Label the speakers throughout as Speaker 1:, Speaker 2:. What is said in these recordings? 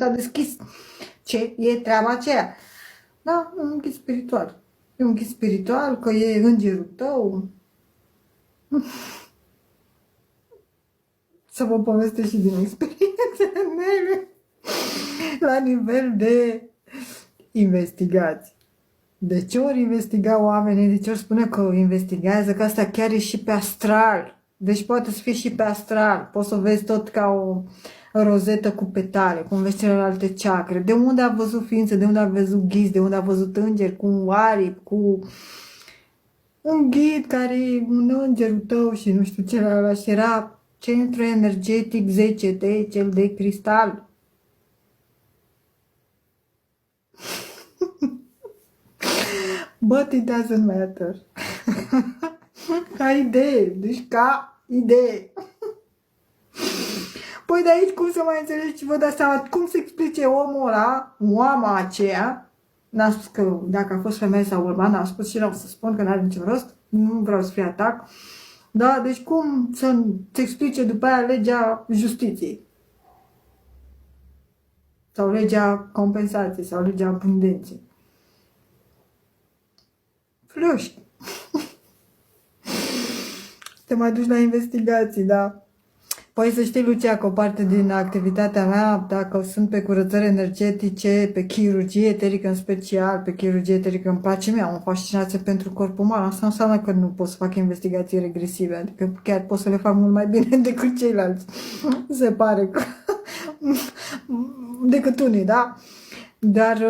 Speaker 1: S-a deschis. Ce e treaba aceea? Da, un ghid spiritual. E un ghid spiritual, că e îngerul tău. Să vă povestesc și din experiențele mele la nivel de investigații. De ce ori investiga oamenii, de ce ori spune că investigează, că asta chiar e și pe astral. Deci poate să fie și pe astral. Poți să vezi tot ca o rozetă cu petale, cum vezi celelalte chakre. De unde a văzut ființe, de unde a văzut ghizi, de unde a văzut îngeri, cu un aripi, cu un ghid care e un îngerul tău și nu știu celălalt. Și era centru energetic 10T, cel de cristal. But it doesn't matter. Ca idee, deci ca idee. Păi de aici cum să mai înțelegi și vă dați seama cum se explice omul ăla, oama aceea, n-a spus că dacă a fost femeie sau bărbat, n-a spus și n-o să spun că n-are niciun rost, nu vreau să fie atac. Da, deci cum să-ți explice după aia legea justiției? Sau legea compensației, sau legea abundenței. Fluști. Te mai duci la investigații, da? Păi să știi, Lucia, că o parte din activitatea mea, dacă sunt pe curățări energetice, pe chirurgie eterică în special, pe chirurgie eterică îmi place mie, am o fascinație pentru corpul uman, asta nu înseamnă că nu pot să fac investigații regresive, adică chiar pot să le fac mult mai bine decât ceilalți, se pare că, decât unii, da? Dar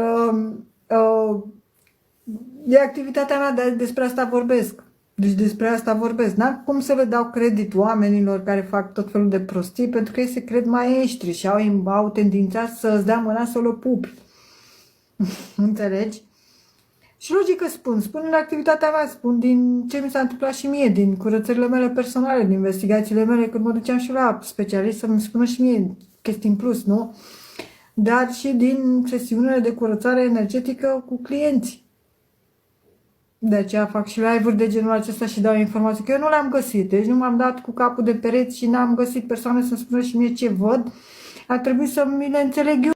Speaker 1: e activitatea mea, despre asta vorbesc. Deci despre asta vorbesc. N-am cum să le dau credit oamenilor care fac tot felul de prostii, pentru că ei se cred maestri și au tendința să-ți dea mâna să o pupi. Înțelegi? Și logică spun în activitatea mea, spun din ce mi s-a întâmplat și mie, din curățările mele personale, din investigațiile mele, când mă duceam și la specialist să-mi spună și mie chestii în plus, nu? Dar și din sesiunile de curățare energetică cu clienți. De aceea fac și live-uri de genul acesta și dau informații, că eu nu le-am găsit, deci nu m-am dat cu capul de pereți și n-am găsit persoane să-mi spună și mie ce văd, ar trebui să mi le înțeleg eu.